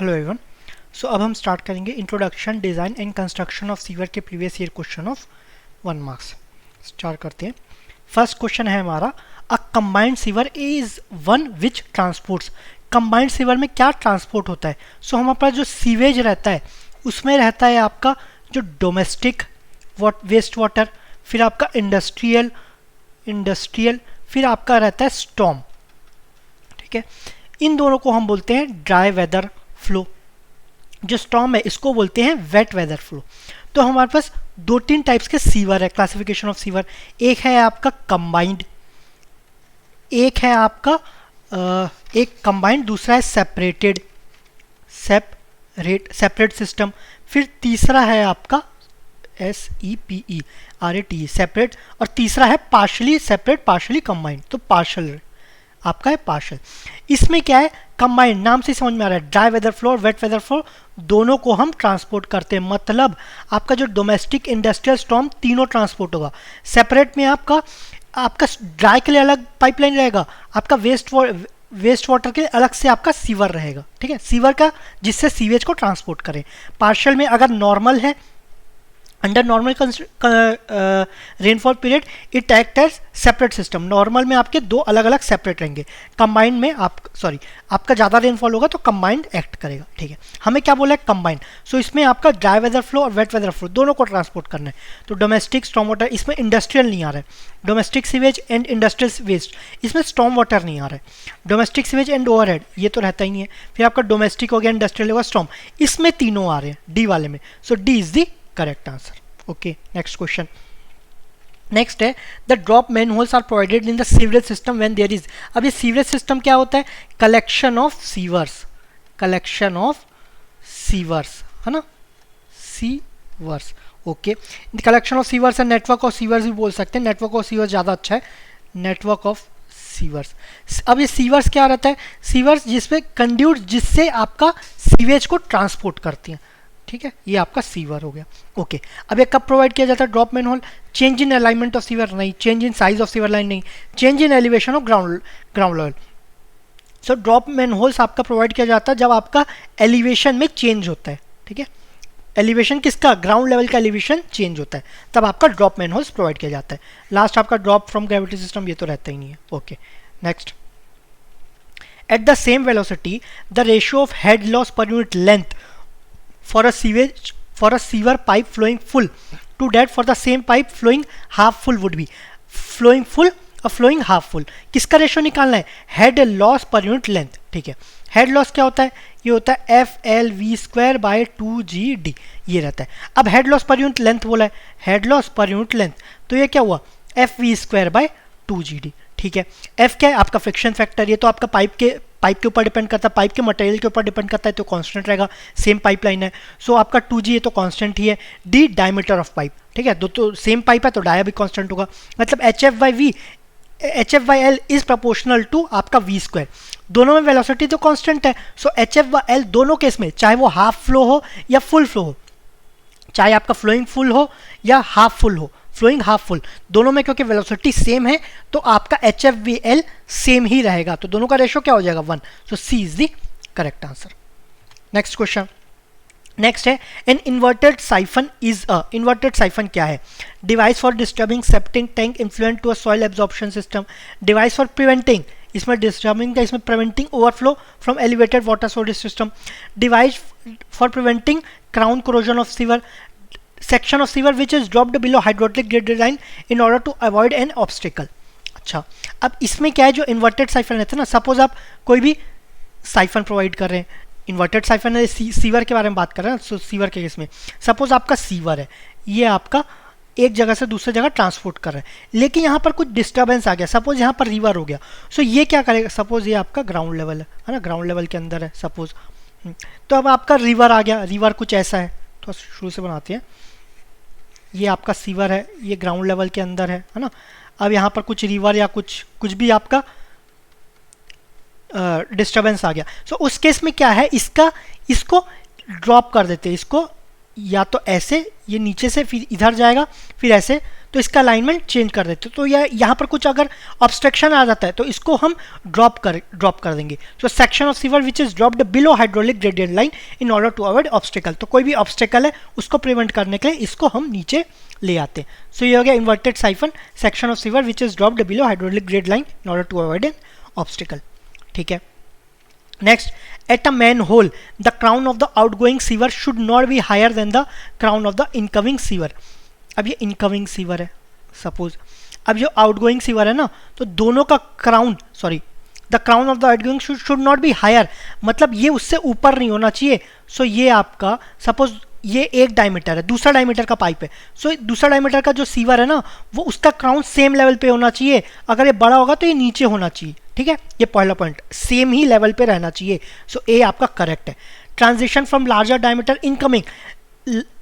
Hello everyone. सो अब हम start करेंगे introduction design and construction of sewer के previous year question of 1 marks. Start करते हैं। फर्स्ट क्वेश्चन है हमारा, a combined sewer is one which transports. Combined sewer में क्या ट्रांसपोर्ट होता है? सो हमारे पास जो सीवेज रहता है उसमें रहता है आपका जो डोमेस्टिक वेस्ट वाटर, फिर आपका इंडस्ट्रियल, फिर आपका रहता है स्टॉर्म। ठीक है, इन दोनों को हम बोलते हैं ड्राई वेदर फ्लो। जो स्टॉर्म है इसको बोलते हैं वेट वेदर फ्लो। तो हमारे पास दो तीन टाइप्स के सीवर है, क्लासिफिकेशन ऑफ सीवर। एक है आपका कंबाइंड, एक है आपका एक कंबाइंड, दूसरा है सेपरेटेड, सेपरेट सिस्टम। फिर तीसरा है आपका SEPERATE सेपरेट, और तीसरा है पार्शली सेपरेट पार्शली कंबाइंड। तो पार्शल आपका है पार्शल। इसमें क्या है, कंबाइंड नाम से समझ में आ रहा है, ड्राई वेदर फ्लो और वेट वेदर फ्लो दोनों को हम ट्रांसपोर्ट करते हैं। मतलब आपका जो डोमेस्टिक, इंडस्ट्रियल, स्टॉर्म तीनों ट्रांसपोर्ट होगा। सेपरेट में आपका ड्राई के लिए अलग पाइपलाइन रहेगा, आपका वेस्ट वाटर के लिए अलग से आपका सीवर रहेगा। ठीक है, सीवर का जिससे सीवेज को ट्रांसपोर्ट करें। पार्शियल में अगर नॉर्मल है, under normal rainfall period it act as separate system. Normal में आपके दो अलग अलग सेपरेट रहेंगे। कंबाइंड में आपका ज़्यादा रेनफॉल होगा तो कंबाइंड एक्ट करेगा। ठीक है, हमें क्या बोला है, कंबाइंड। सो इसमें आपका ड्राई वेदर फ्लो और वेट वेदर फ्लो दोनों को ट्रांसपोर्ट करना है। तो डोमेस्टिक स्टॉर्म वाटर, इसमें इंडस्ट्रियल नहीं आ रहा है। Domestic sewage and industrial waste, इसमें स्टॉर्म वाटर नहीं आ रहा है। डोमेस्टिक सीवेज एंड ओवरहेड ये तो रहता ही नहीं है। फिर आपका डोमेस्टिक हो गया, इंडस्ट्रियल होगा, स्टॉर्म, इसमें तीनों आ रहे हैं डी वाले में। So D is the correct answer. Okay, next question. Next है, the drop manholes are provided in the sewerage system when there is. अब ये सीवरेज सिस्टम क्या होता है, कलेक्शन ऑफ सीवर्स, है ना, sewers. Okay, collection of sewers and network of sewers भी बोल सकते हैं। नेटवर्क ऑफ सीवर्स ज़्यादा अच्छा है, नेटवर्क ऑफ सीवर्स। अब ये सीवर्स क्या रहता है, सीवर्स जिसमें कंड्यूट, जिससे आपका सीवेज को ट्रांसपोर्ट करती हैं। ठीक है, ये आपका सीवर हो गया। ओके, अब ये कब प्रोवाइड किया जाता है drop manhole? Change in alignment of sewer नहीं, change in size of sewer line नहीं, change in elevation of ground level. So drop manholes आपका प्रोवाइड किया जाता है जब आपका एलिवेशन में चेंज होता है। ठीक है, एलिवेशन किसका, ग्राउंड लेवल का एलिवेशन चेंज होता है, तब आपका ड्रॉप मैनहोल्स प्रोवाइड किया जाता है। लास्ट आपका ड्रॉप फ्रॉम ग्रेविटी सिस्टम, ये तो रहता ही नहीं है। Okay, next. At the same velocity the ratio of head loss per unit length for a sewer pipe flowing full to that for the same pipe flowing half full would be flowing full और flowing half full। किसका ratio निकालना है, head loss per unit length. ठीक है, head loss क्या होता है, ये होता है FLV²/2GD, ये रहता है। अब head loss per unit length बोला है, head loss per unit length, तो ये क्या हुआ, FV²/2GD। ठीक है, F क्या है, आपका फ्रिक्शन फैक्टर, ये तो आपका पाइप के ऊपर डिपेंड करता है, पाइप के मटेरियल के ऊपर डिपेंड करता है, तो कांस्टेंट रहेगा, सेम पाइपलाइन है। सो आपका 2G ये तो कांस्टेंट ही है। डी डायमीटर ऑफ पाइप, ठीक है, दो तो सेम पाइप है तो डाया भी कांस्टेंट होगा। मतलब HF/L इज प्रोपोर्शनल टू आपका V²। दोनों में वेलोसिटी तो कांस्टेंट है। सो HF/L दोनों केस में, चाहे वो हाफ फ्लो हो या फुल फ्लो हो, चाहे आपका फ्लोइंग फुल हो या हाफ फुल हो, फ्लोइंग हाफ फुल, दोनों में क्योंकि वेलोसिटी सेम है तो आपका HF/L सेम ही रहेगा, तो दोनों का रेशियो क्या हो जाएगा, 1। So C is the correct answer. Next question. Next है, an inverted siphon is a. Inverted siphon क्या है, device for disturbing septic tank influent to a soil absorption system, device for preventing, इसमें disturbing का, इसमें preventing overflow from elevated water storage system, device for preventing crown corrosion of sewer, section of sewer which is dropped below hydraulic grid line in order to avoid an obstacle। अच्छा, अब इसमें क्या है, जो inverted siphon रहता है ना, suppose आप कोई भी साइफन प्रोवाइड कर रहे हैं, इन्वर्टेड साइफन है, सीवर के बारे में बात कर रहे हैं। सो सीवर के केस में सपोज आपका सीवर है, ये आपका एक जगह से दूसरी जगह ट्रांसपोर्ट कर रहा है, लेकिन यहाँ पर कुछ डिस्टर्बेंस आ गया, सपोज यहाँ पर रिवर हो गया। सो ये क्या करेगा, सपोज ये आपका ग्राउंड लेवल है ना, ग्राउंड लेवल के अंदर है सपोज, तो अब आपका रिवर आ गया, रिवर कुछ ऐसा है, तो शुरू से बनाते हैं। ये आपका सीवर है, ये ग्राउंड लेवल के अंदर है ना। अब यहाँ पर कुछ रिवर या कुछ भी आपका डिस्टर्बेंस आ गया। सो उस केस में क्या है, इसको ड्रॉप कर देते हैं, इसको या तो ऐसे, ये नीचे से फिर इधर जाएगा, फिर ऐसे तो इसका अलाइनमेंट चेंज कर देते, तो यहाँ पर कुछ अगर ऑब्स्ट्रक्शन आ जाता है तो इसको हम ड्रॉप कर देंगे। So section of sewer which is dropped below hydraulic gradient line in order to avoid obstacle, तो कोई भी ऑब्स्टिकल है उसको प्रिवेंट करने के लिए इसको हम नीचे ले आते हैं। सो ये हो गया inverted siphon, section of sewer which is dropped below hydraulic grade line in order to avoid an obstacle. ठीक है, next, at a manhole the crown of the outgoing sewer should not be higher than the crown of the incoming sewer। अब ये incoming sewer है suppose, अब जो outgoing sewer है ना, तो दोनों का crown, sorry the crown of the outgoing should not be higher, मतलब ये उससे ऊपर नहीं होना चाहिए। सो ये आपका सपोज ये एक डायमीटर है, दूसरा डायमीटर का पाइप है, सो दूसरा डायमीटर का जो सीवर है ना वो उसका क्राउन सेम लेवल पे होना चाहिए, अगर ये बड़ा होगा तो ये नीचे होना चाहिए। ठीक है, ये पहला पॉइंट, सेम ही लेवल पे रहना चाहिए। सो ए आपका करेक्ट है। Transition from larger diameter incoming,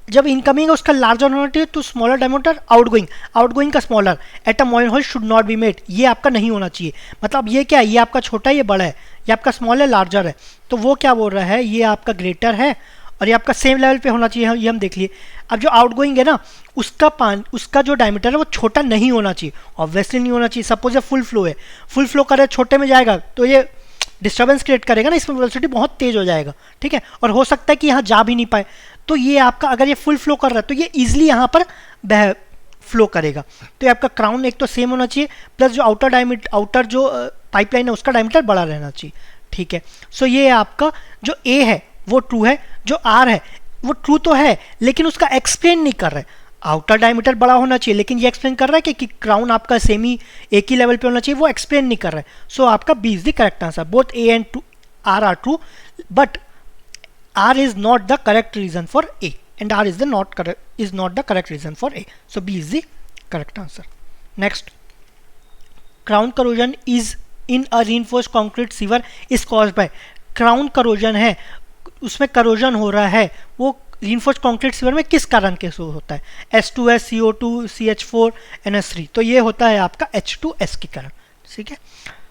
जब इनकमिंग है उसका लार्जर होना चाहिए तो स्मॉलर डायमीटर आउटगोइंग का smaller. At a manhole should not be made, ये आपका नहीं होना चाहिए, मतलब ये क्या है, ये आपका छोटा है, ये बड़ा है, ये आपका स्मॉल है, लार्जर है, तो वो क्या बोल रहा है, ये आपका ग्रेटर है और ये आपका सेम लेवल पे होना चाहिए, ये हम देख लिए। अब जो आउटगोइंग है ना उसका जो डायमीटर है वो छोटा नहीं होना चाहिए, ऑब्वियसली नहीं होना चाहिए। सपोज ये फुल फ्लो है, फुल फ्लो करे छोटे में जाएगा तो ये डिस्टर्बेंस क्रिएट करेगा ना, इसमें वेलोसिटी बहुत तेज हो जाएगा। ठीक है, और हो सकता है कि यहाँ जा भी नहीं पाए, तो ये आपका अगर ये फुल फ्लो कर रहा है तो ये ईजिली यहाँ पर फ्लो करेगा। तो ये आपका क्राउन एक तो सेम होना चाहिए, प्लस जो आउटर जो पाइपलाइन है उसका डायमीटर बड़ा रहना चाहिए। ठीक है, सो ये आपका जो ए है वो ट्रू है, जो आर है वो ट्रू तो है लेकिन उसका एक्सप्लेन नहीं कर रहा है। आउटर डायमीटर बड़ा होना चाहिए लेकिन ये एक्सप्लेन कर रहा है कि क्राउन आपका सेम ही एक ही लेवल पे होना चाहिए, वो एक्सप्लेन नहीं कर रहा है। सो आपका B is the correct answer. Both A and R are true but R is not the correct reason for A and R is not the correct reason for A. So B is the correct answer. Next, crown corrosion is in a reinforced concrete sewer is caused by, crown corrosion है उसमें corrosion हो रहा है, वो reinforced concrete sewer में किस कारण के से होता है, H2S, CO2, CH4, NS3, तो ये होता है आपका H2S के कारण। ठीक है,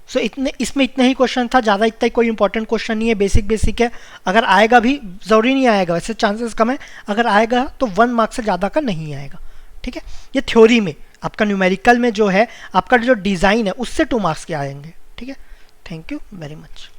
सो इसमें इतने ही क्वेश्चन था, ज़्यादा इतना ही कोई इंपॉर्टेंट क्वेश्चन नहीं है, बेसिक है। अगर आएगा भी, ज़रूरी नहीं आएगा, वैसे चांसेस कम है, अगर आएगा तो 1 मार्क से ज़्यादा का नहीं आएगा। ठीक है, ये थ्योरी में, आपका न्यूमेरिकल में जो है आपका जो डिज़ाइन है उससे 2 मार्क्स के आएंगे। ठीक है, थैंक यू वेरी मच।